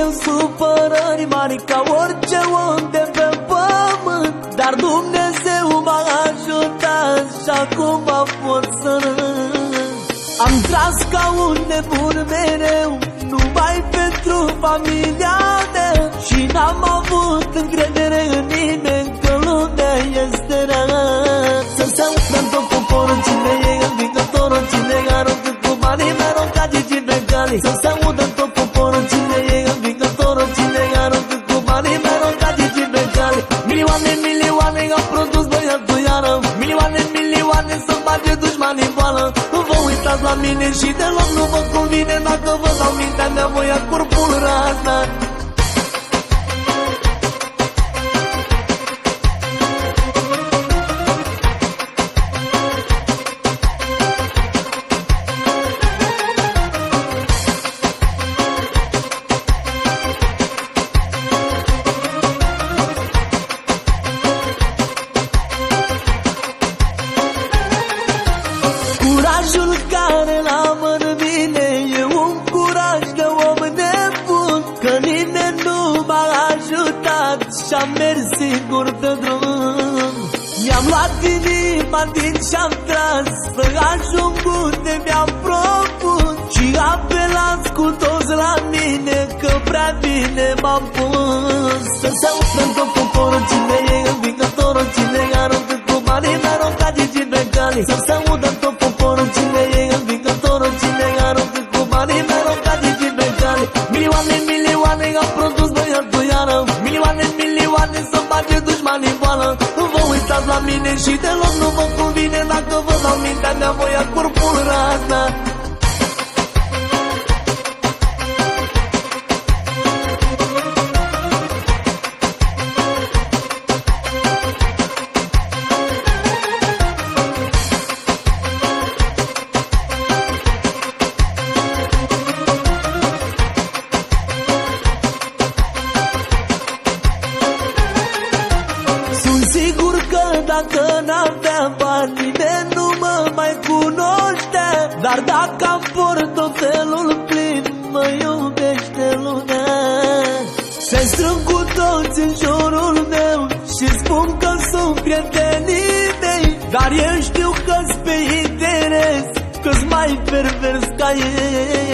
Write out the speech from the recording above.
eu supărări mari ca orice om de pe pământ, dar Dumnezeu m-a ajutat și acum pot să râd. Am tras ca un nebun mereu, numai pentru familia mea, și n-am avut încredere în nimeni, că lumea este rea. Să se audă în tot poporul cine e învingătorul, cine aruncă cu banii mereu ca Gigi Becali. Să se audă în tot poporul cine e învingătorul, cine aruncă cu banii mereu ca Gigi Becali. Milioane, milioane au produs băiatul iară, milioane, milioane să bage dușmanii în boală. Vă uitați la mine și deloc nu vă convine, dacă vă dau mintea mea voi ia corpul razna. Curajul care l-am în mine e un curaj de om nebun, că nimeni nu m-a ajutat și-am mers singur de drum. Mi-am luat inima din și-am tras să ajung unde mi-am propus, și apelați cu toți la mine, că prea bine m-am pus. Să se audă în tot poporul cine e învingătorul, cine aruncă cu banii mereu ca Gigi Becali. Să se audă în tot poporul cine e învingătorul, cine aruncă cu banii mereu ca Gigi Becali. Milioane, milioane au produs băiatul iară, milioane, milioane să bage dușmanii în boală. Vă uitați la mine și deloc nu vă convine, dacă vă dau mintea mea voi ia corpul razna. Sigur că dacă n-aveam bani, nimeni nu mă mai cunoștea, dar dacă am portofelul plin, mă iubește lumea. Se strâng cu toți în jurul meu și spun că sunt prietenii mei, dar eu știu că-s pe interes, că-s mai pervers ca ei.